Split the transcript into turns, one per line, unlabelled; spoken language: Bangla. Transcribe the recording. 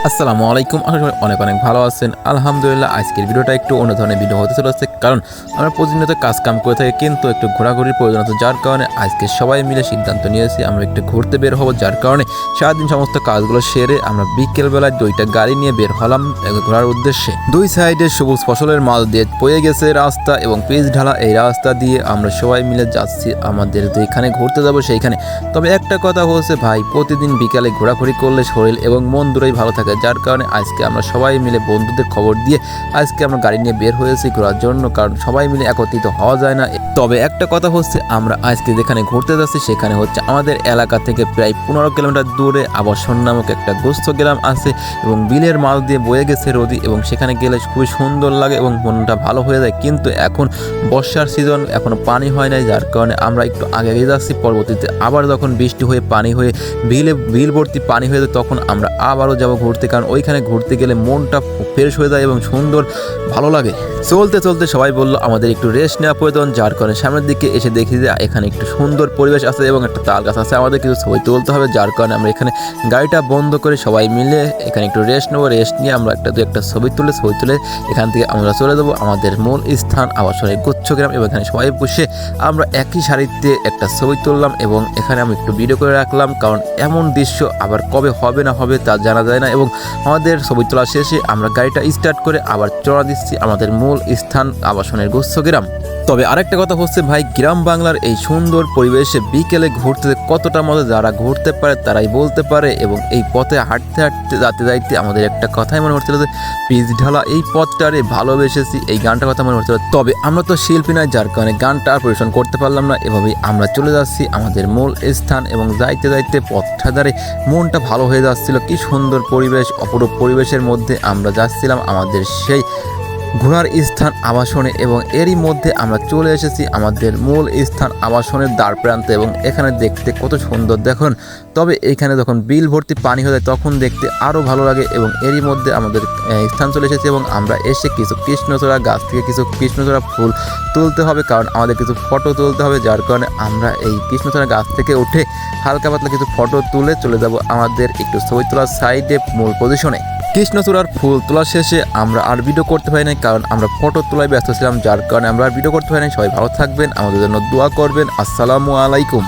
আসসালামু আলাইকুম। আশা করি অনেক অনেক ভালো আছেন। আলহামদুলিল্লাহ আজকের ভিডিওটা একটু অন্য ধরনের ভিডিও হতে চলেছে, কারণ আমরা প্রতিনিয়ত কাজ কাম করে থাকি, কিন্তু একটু ঘোরাঘুরির প্রয়োজন আছে, যার কারণে আজকে সবাই মিলে সিদ্ধান্ত নিয়েছি আমরা একটু ঘুরতে বের হবো। যার কারণে সারাদিন সমস্ত কাজগুলো সেরে আমরা বিকেলবেলায় দুইটা গাড়ি নিয়ে বের হলাম ঘোরার উদ্দেশ্যে। দুই সাইডে সবুজ ফসলের মাল দিয়ে বয়ে গেছে রাস্তা এবং পিচ ঢালা এই রাস্তা দিয়ে আমরা সবাই মিলে যাচ্ছি আমাদের যেখানে ঘুরতে যাব সেইখানে। তবে একটা কথা হচ্ছে ভাই, প্রতিদিন বিকালে ঘোরাঘুরি করলে শরীর এবং মন দুটোই ভালো থাকে, যার কারণে আজকে আমরা সবাই মিলে বন্ধুদের খবর দিয়ে আজকে আমরা গাড়ি নিয়ে বের হয়েছি ঘোরার জন্য, কারণ সবাই মিলে একত্রিত হওয়া যায় না। তবে একটা কথা হচ্ছে, আমরা আজকে যেখানে ঘুরতে যাচ্ছি সেখানে হচ্ছে আমাদের এলাকা থেকে প্রায় 15 কিলোমিটার দূরে আবাসন নামক একটা গোস্ত গ্রাম আছে এবং বিলের মাছ দিয়ে বয়ে গেছে নদী, এবং সেখানে গেলে খুবই সুন্দর লাগে এবং মনটা ভালো হয়ে যায়। কিন্তু এখন বর্ষার সিজন, এখনো পানি হয় নাই, যার কারণে আমরা একটু আগে এগিয়ে যাচ্ছি। পরবর্তীতে আবার যখন বৃষ্টি হয়ে পানি হয়ে বিল ভর্তি পানি হয়ে যায়, তখন আমরা আবারও যাব ঘুরতে, কারণ ওইখানে ঘুরতে গেলে মনটা ফ্রেশ হয়ে যায় এবং সুন্দর ভালো লাগে। চলতে চলতে সবাই বললো আমাদের একটু রেস্ট নেওয়া প্রয়োজন, যার কারণে সামনের দিকে এসে দেখি যে এখানে একটু সুন্দর পরিবেশ আছে এবং একটা তাল গাছ আছে, আমাদের কিছু ছবি তুলতে হবে, যার কারণে আমরা এখানে গাড়িটা বন্ধ করে সবাই মিলে এখানে একটু রেস্ট নেবো। রেস্ট নিয়ে আমরা একটা ছবি তুলে এখান থেকে আমরা চলে যাবো আমাদের মূল স্থান আবাসনের গুচ্ছগ্রাম, এবং এখানে সবাই বসে আমরা একই সারিতে একটা ছবি তুললাম এবং এখানে আমি একটু ভিডিও করে রাখলাম, কারণ এমন দৃশ্য আবার কবে হবে না হবে তা জানা যায় না। এবং আমাদের ছবি তোলা শেষে আমরা গাড়িটা স্টার্ট করে আবার চড়া দিচ্ছি আমাদের মূল স্থান আবাসনের গুচ্ছগ্রাম। তবে আরেকটা কথা হচ্ছে ভাই, গ্রাম বাংলার এই সুন্দর পরিবেশে বিকেলে ঘুরতে কতটা মজা যারা ঘুরতে পারে তারাই বলতে পারে। এবং এই পথে হাঁটতে হাঁটতে যাইতে আমাদের একটা কথাই মনে হচ্ছিল যে পিচ ঢালা এই পথটারে ভালোবেসেছি, এই গানটার কথা মনে হচ্ছিল। তবে আমরা তো শিল্পী নয়, যার কারণে গানটা আর পরিবেশন করতে পারলাম না। এভাবেই আমরা চলে যাচ্ছি আমাদের মূল স্থান, এবং যাইতে পথটা ধারে মনটা ভালো হয়ে যাচ্ছিল। কি সুন্দর পরিবেশ, অপরূপ পরিবেশের মধ্যে আমরা যাচ্ছিলাম আমাদের সেই ঘোরার স্থান আবাসনে, এবং এরই মধ্যে আমরা চলে এসেছি আমাদের মূল স্থান আবাসনের দ্বার প্রান্তে, এবং এখানে দেখতে কত সুন্দর দেখুন। তবে এখানে যখন বিল ভর্তি পানি হয়ে যায় তখন দেখতে আরও ভালো লাগে, এবং এরই মধ্যে আমাদের স্থান চলে এসেছে এবং আমরা এসে কিছু কৃষ্ণচূড়া গাছ থেকে কিছু কৃষ্ণচূড়া ফুল তুলতে হবে, কারণ আমাদের কিছু ফটো তুলতে হবে, যার কারণে আমরা এই কৃষ্ণচূড়া গাছ থেকে উঠে হালকা পাতলা কিছু ফটো তুলে চলে যাব আমাদের একটু ছবি তোলার সাইডে মূল পজিশনে। কৃষ্ণচূড়ার ফুল তোলা শেষে আমরা আর ভিডিও করতে পারি নাই, কারণ আমরা ফটো তোলায় ব্যস্ত ছিলাম, যার কারণে আমরা আর ভিডিও করতে পারি নাই। সবাই ভালো থাকবেন, আমাদের জন্য দোয়া করবেন। আসসালামু আলাইকুম।